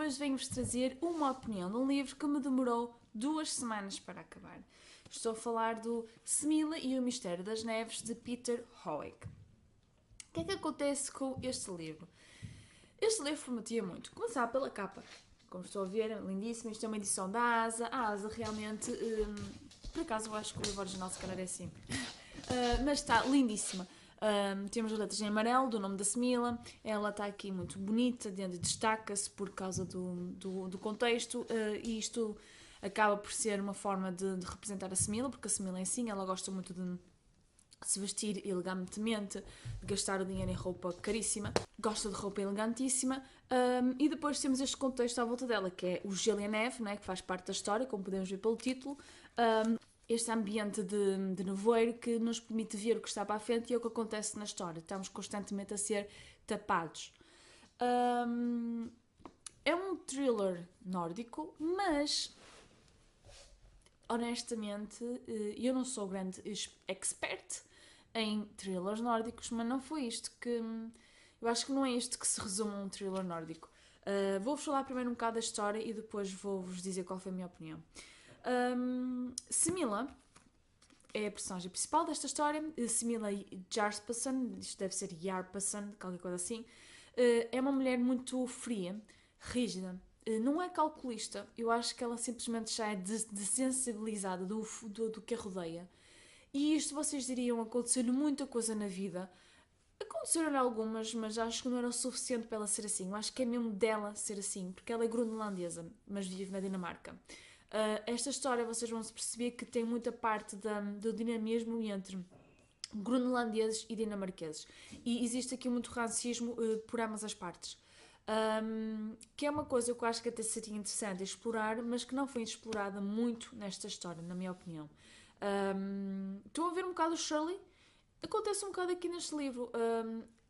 hoje venho-vos trazer uma opinião de um livro que me demorou 2 semanas para acabar. Estou a falar do Smilla e o Mistério das Neves, de Peter Hoeg. O que é que acontece com este livro? Este livro prometia muito. Começar pela capa. Como estou a ver, é lindíssimo. Isto é uma edição da Asa. A Asa realmente... por acaso eu acho que o livro original se calhar é assim. Mas está lindíssima. Temos as letras em amarelo do nome da Smilla. Ela está aqui muito bonita, destaca-se por causa do contexto. E isto acaba por ser uma forma de representar a Smilla, porque a Smilla é assim, ela gosta muito de se vestir elegantemente, de gastar o dinheiro em roupa caríssima, gosta de roupa elegantíssima, e depois temos este contexto à volta dela, que é o gelo e a neve, né, que faz parte da história, como podemos ver pelo título, este ambiente de nevoeiro que nos permite ver o que está para a frente e é o que acontece na história, estamos constantemente a ser tapados. É um thriller nórdico, mas honestamente eu não sou grande expert em thrillers nórdicos, mas não foi isto que... Eu acho que não é isto que se resume a um thriller nórdico. Vou-vos falar primeiro um bocado da história e depois vou-vos dizer qual foi a minha opinião. Smilla é a personagem principal desta história. Smilla Jarpason, isto deve ser Jarpason, qualquer coisa assim. É uma mulher muito fria, rígida. Não é calculista. Eu acho que ela simplesmente já é desensibilizada do que a rodeia. E isto vocês diriam acontecer muita coisa na vida. Aconteceram algumas, mas acho que não era o suficiente para ela ser assim. Eu acho que é mesmo dela ser assim, porque ela é groenlandesa, mas vive na Dinamarca. Esta história vocês vão se perceber que tem muita parte do dinamismo entre groenlandeses e dinamarqueses. E existe aqui muito racismo por ambas as partes. Que é uma coisa que eu acho que até seria interessante explorar, mas que não foi explorada muito nesta história, na minha opinião. Estão a ver um bocado o Shirley? Acontece um bocado aqui neste livro.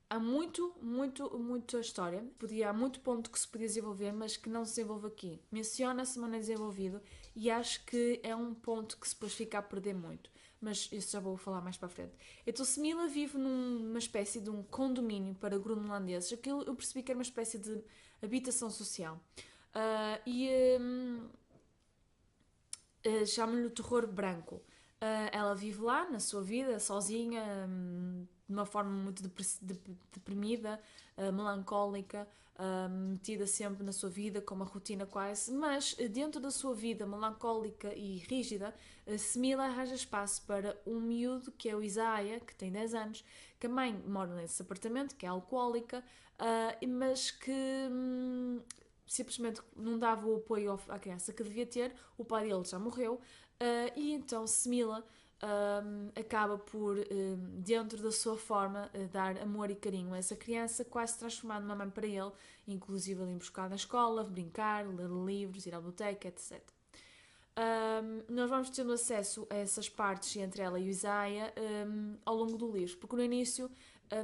Há muita história. Há muito ponto que se podia desenvolver, mas que não se desenvolve aqui. Menciona-se, mas não é desenvolvido. E acho que é um ponto que se depois fica a perder muito. Mas isso já vou falar mais para a frente. Então, Smilla vive numa espécie de um condomínio para groenlandeses. Aquilo eu percebi que era uma espécie de habitação social. Chamam-lhe o terror branco. Ela vive lá, na sua vida, sozinha, de uma forma muito deprimida, melancólica, metida sempre na sua vida, com uma rotina quase, mas dentro da sua vida melancólica e rígida, Smilla arranja espaço para um miúdo, que é o Isaiah, que tem 10 anos, que a mãe mora nesse apartamento, que é alcoólica, mas que simplesmente não dava o apoio à criança que devia ter, o pai dele já morreu, e então Smilla acaba por, dentro da sua forma, dar amor e carinho a essa criança, quase transformar numa mãe para ele, inclusive ali buscar na escola, brincar, ler livros, ir à biblioteca, etc. Nós vamos tendo acesso a essas partes entre ela e o Isaiah ao longo do livro, porque no início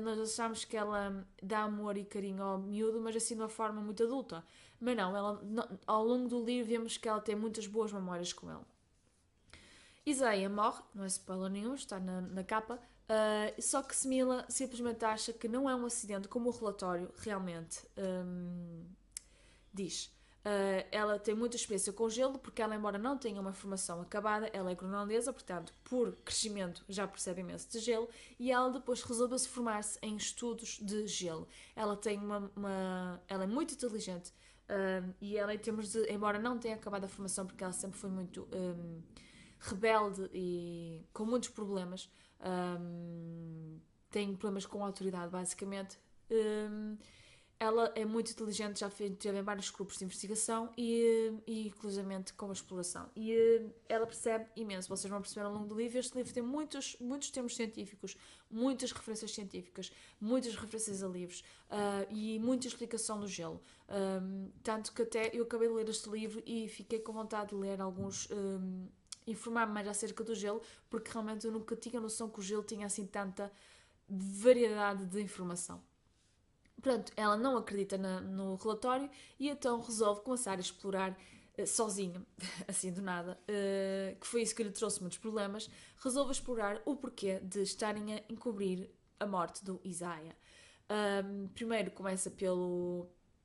nós achamos que ela dá amor e carinho ao miúdo, mas assim de uma forma muito adulta. Mas não, ao longo do livro vemos que ela tem muitas boas memórias com ele. Isaiah morre, não é spoiler nenhum, está na capa, só que Smilla simplesmente acha que não é um acidente, como o relatório realmente diz. Ela tem muita experiência com gelo, porque ela, embora não tenha uma formação acabada, ela é groenlandesa, portanto, por crescimento já percebe imenso de gelo, e ela depois resolveu-se formar-se em estudos de gelo. Ela tem ela é muito inteligente, e ela, em termos de, embora não tenha acabado a formação, porque ela sempre foi muito rebelde e com muitos problemas, tem problemas com a autoridade, basicamente. Ela é muito inteligente, já esteve em vários grupos de investigação e inclusivamente com a exploração. E ela percebe imenso, vocês vão perceber ao longo do livro. Este livro tem muitos termos científicos, muitas referências científicas, muitas referências a livros e muita explicação do gelo. Tanto que até eu acabei de ler este livro e fiquei com vontade de ler alguns... informar-me mais acerca do gelo, porque realmente eu nunca tinha noção que o gelo tinha assim tanta variedade de informação. Portanto, ela não acredita no relatório e então resolve começar a explorar sozinha, assim do nada, que foi isso que lhe trouxe muitos problemas. Resolve explorar o porquê de estarem a encobrir a morte do Isaiah. Primeiro começa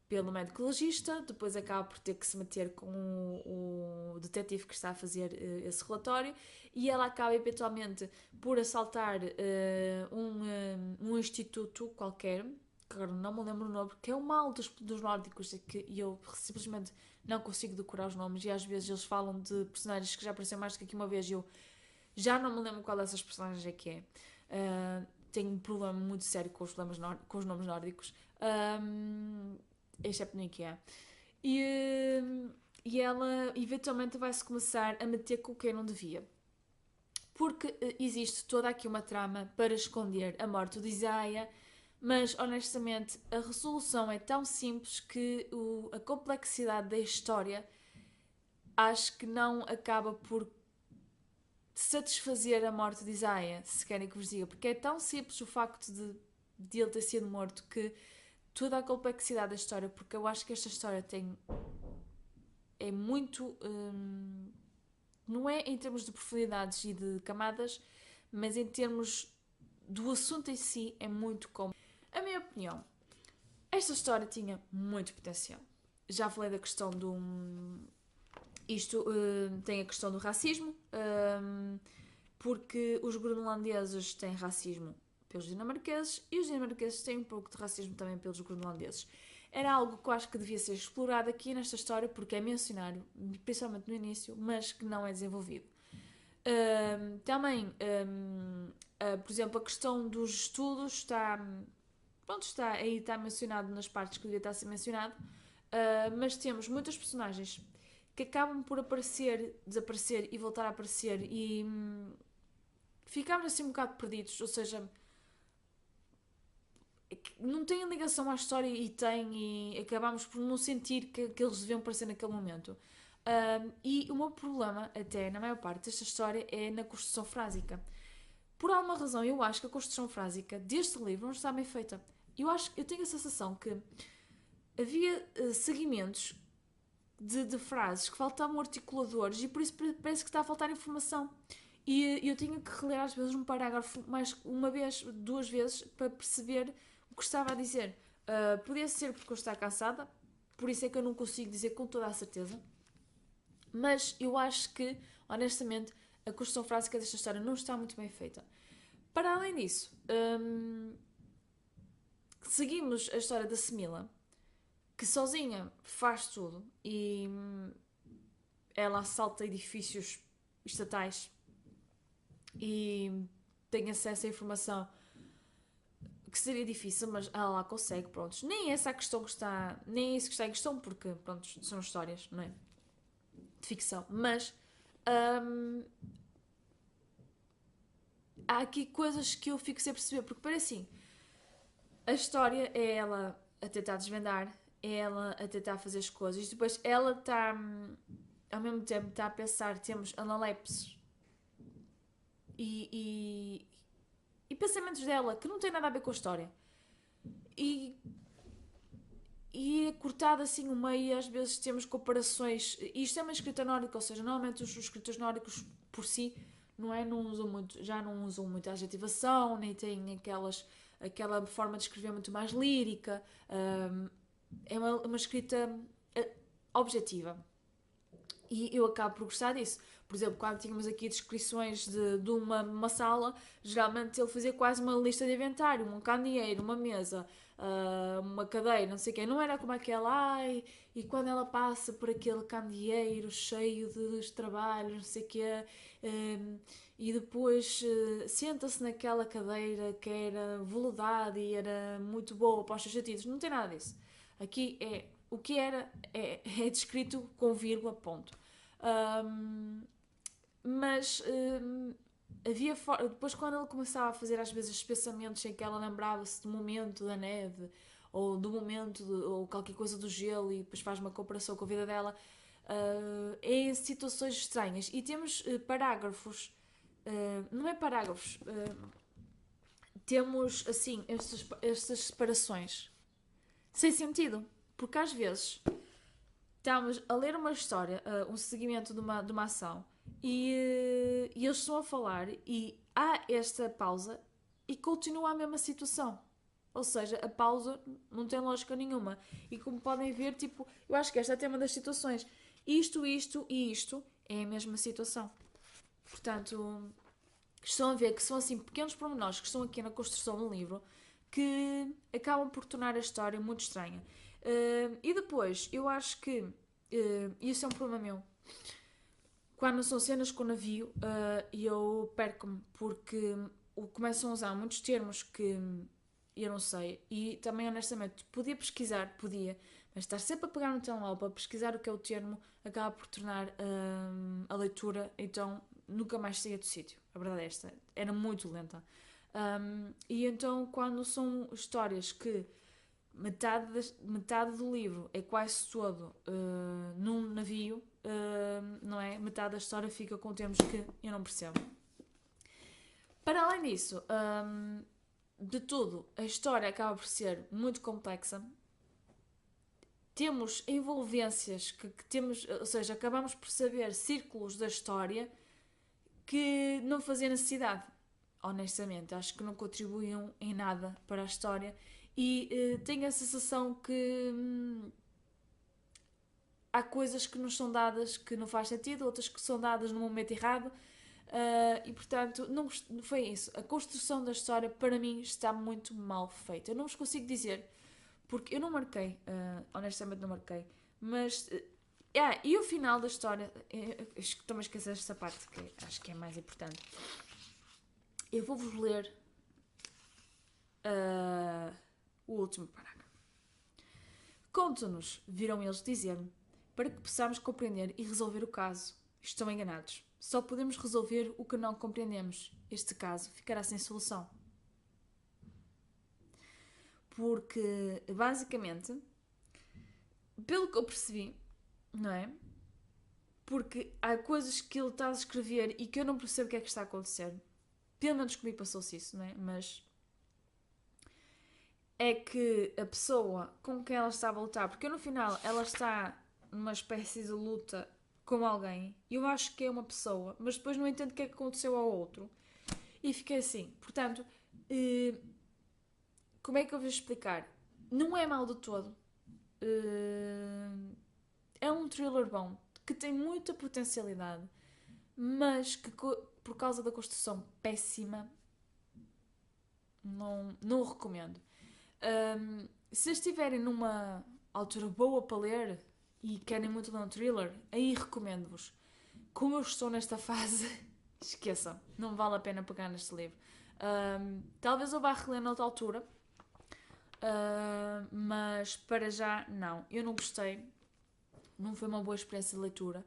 pelo médico legista, depois acaba por ter que se meter com o detetive que está a fazer esse relatório, e ela acaba eventualmente por assaltar um instituto qualquer, que agora não me lembro o nome, que é o mal dos nórdicos, e eu simplesmente não consigo decorar os nomes, e às vezes eles falam de personagens que já apareceram mais do que aqui uma vez, e eu já não me lembro qual dessas personagens é que é. Tenho um problema muito sério com com os nomes nórdicos. Excepto no IKEA. E ela eventualmente vai-se começar a meter com quem não devia. Porque existe toda aqui uma trama para esconder a morte de Isaiah, mas honestamente a resolução é tão simples que a complexidade da história acho que não acaba por satisfazer a morte de Isaiah, se querem que vos diga, porque é tão simples o facto de ele ter sido morto que toda a complexidade da história, porque eu acho que esta história é muito não é em termos de profundidades e de camadas, mas em termos do assunto em si é muito complexo. A minha opinião, esta história tinha muito potencial. Já falei da questão do isto tem a questão do racismo, porque os groenlandeses têm racismo pelos dinamarqueses e os dinamarqueses têm um pouco de racismo também pelos groenlandeses. Era algo que eu acho que devia ser explorado aqui nesta história, porque é mencionado, principalmente no início, mas que não é desenvolvido. Também, por exemplo, a questão dos estudos está mencionado nas partes que devia estar a ser mencionado, mas temos muitas personagens que acabam por aparecer, desaparecer e voltar a aparecer, e ficámos assim um bocado perdidos, ou seja, não têm ligação à história e acabámos por não sentir que eles deviam aparecer naquele momento. E o meu problema, até na maior parte desta história, é na construção frásica. Por alguma razão, eu acho que a construção frásica deste livro não está bem feita. Eu tenho a sensação que havia seguimentos de frases que faltavam articuladores, e por isso parece que está a faltar informação. E eu tinha que reler às vezes um parágrafo mais uma vez, duas vezes, para perceber o que estava a dizer. Podia ser porque eu estava cansada, por isso é que eu não consigo dizer com toda a certeza. Mas eu acho que, honestamente, a construção frásica desta história não está muito bem feita. Para além disso, seguimos a história da Semila, que sozinha faz tudo, e ela assalta edifícios estatais e tem acesso a informação que seria difícil, mas ela lá consegue, pronto. Nem essa a questão que está, nem é isso que está em questão, porque, pronto, são histórias, não é? De ficção. Mas há aqui coisas que eu fico sem perceber, porque parece assim, a história é ela a tentar desvendar, é ela a tentar fazer as coisas, depois ela está, ao mesmo tempo, está a pensar, temos analepses e pensamentos dela que não têm nada a ver com a história. E é cortado assim o meio, e às vezes temos comparações. Isto é uma escrita nórdica, ou seja, normalmente os escritores nórdicos por si já não usam muito a adjetivação, nem têm aquela forma de escrever muito mais lírica. É uma escrita objetiva. E eu acabo por gostar disso. Por exemplo, quando tínhamos aqui descrições de uma sala, geralmente ele fazia quase uma lista de inventário, um candeeiro, uma mesa, uma cadeira, não sei o quê. Não era como aquela, e quando ela passa por aquele candeeiro cheio de trabalhos, não sei o quê, e depois senta-se naquela cadeira que era veludada e era muito boa para os seus sentidos. Não tem nada disso. Aqui o que é descrito com vírgula, ponto. Mas havia depois, quando ele começava a fazer às vezes os pensamentos em que ela lembrava-se do momento da neve ou do momento ou qualquer coisa do gelo, e depois faz uma comparação com a vida dela, em situações estranhas. E temos parágrafos, não é parágrafos, temos assim estas separações sem sentido, porque às vezes estamos a ler uma história, um seguimento de uma ação, e eles estão a falar e há esta pausa e continua a mesma situação. Ou seja, a pausa não tem lógica nenhuma. E como podem ver, tipo, eu acho que esta é tema das situações. Isto e isto é a mesma situação. Portanto, estão a ver que são assim pequenos pormenores que estão aqui na construção do livro que acabam por tornar a história muito estranha. E depois, eu acho que isso é um problema meu. Quando são cenas com navio, eu perco-me porque começam a usar muitos termos que eu não sei. E também, honestamente, podia pesquisar, podia, mas estar sempre a pegar no telemóvel para pesquisar o que é o termo acaba por tornar a leitura, então nunca mais saía do sítio. A verdade é esta. Era muito lenta. E então, quando são histórias que metade do livro é quase todo num navio, não é? Metade da história fica com termos que eu não percebo. Para além disso, de tudo, a história acaba por ser muito complexa. Temos envolvências que temos, ou seja, acabamos por saber círculos da história que não fazia necessidade. Honestamente, acho que não contribuíam em nada para a história e tenho a sensação que há coisas que nos são dadas que não faz sentido, outras que são dadas no momento errado. E portanto, não foi isso. A construção da história para mim está muito mal feita. Eu não vos consigo dizer, porque eu não marquei, honestamente não marquei, mas. E o final da história, estou-me a esquecer desta parte, que acho que é mais importante. Eu vou-vos ler o último parágrafo. Contam-nos, viram eles dizer-me, para que possamos compreender e resolver o caso. Estão enganados. Só podemos resolver o que não compreendemos. Este caso ficará sem solução. Porque, basicamente, pelo que eu percebi, não é? Porque há coisas que ele está a escrever e que eu não percebo o que é que está a acontecer. Pelo menos comigo passou-se isso, não é? Mas é que a pessoa com quem ela está a lutar, porque no final ela está numa espécie de luta com alguém, e eu acho que é uma pessoa, mas depois não entendo o que é que aconteceu ao outro. E fiquei assim. Portanto, como é que eu vou explicar? Não é mal de todo. É um thriller bom, que tem muita potencialidade, mas que por causa da construção péssima, não o recomendo. Se estiverem numa altura boa para ler e querem muito ler um thriller, aí recomendo-vos. Como eu estou nesta fase, esqueçam, não vale a pena pegar neste livro. Talvez eu vá reler noutra altura, mas para já não. Eu não gostei, não foi uma boa experiência de leitura.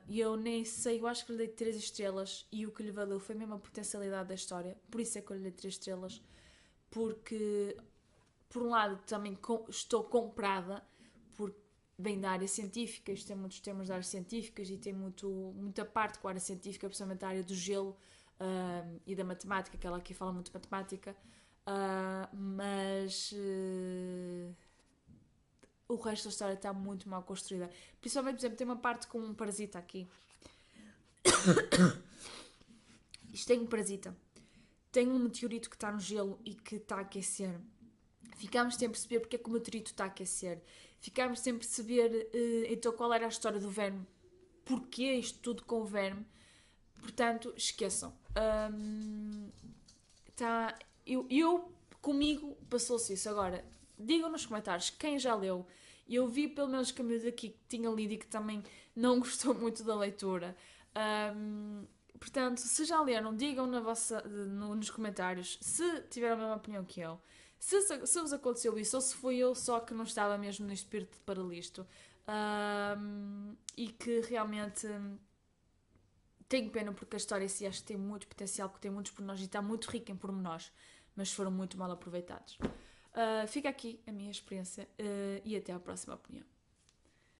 E eu nem sei, eu acho que lhe dei 3 estrelas e o que lhe valeu foi mesmo a potencialidade da história, por isso é que eu lhe dei 3 estrelas, porque por um lado também estou comprada, porque vem da área científica, isto tem muitos temas da área científicas e tem muita parte com a área científica, principalmente a área do gelo e da matemática, que ela aqui fala muito de matemática, mas o resto da história está muito mal construída. Principalmente, por exemplo, tem uma parte com um parasita aqui. Isto tem um parasita. Tem um meteorito que está no gelo e que está a aquecer. Ficámos sem perceber porque é que o meteorito está a aquecer. Ficámos sem perceber então qual era a história do verme. Porquê isto tudo com o verme. Portanto, esqueçam. Comigo passou-se isso. Agora, digam nos comentários quem já leu. Eu vi pelo menos que a miúda aqui que tinha lido e que também não gostou muito da leitura. Portanto, se já leram, digam nos comentários se tiveram a mesma opinião que eu. Se vos aconteceu isso, ou se foi eu só que não estava mesmo no espírito de paralisto. E que realmente tenho pena porque a história em si acho que tem muito potencial, porque tem muitos pormenores e está muito rica em pormenores, mas foram muito mal aproveitados. Fica aqui a minha experiência e até à próxima opinião.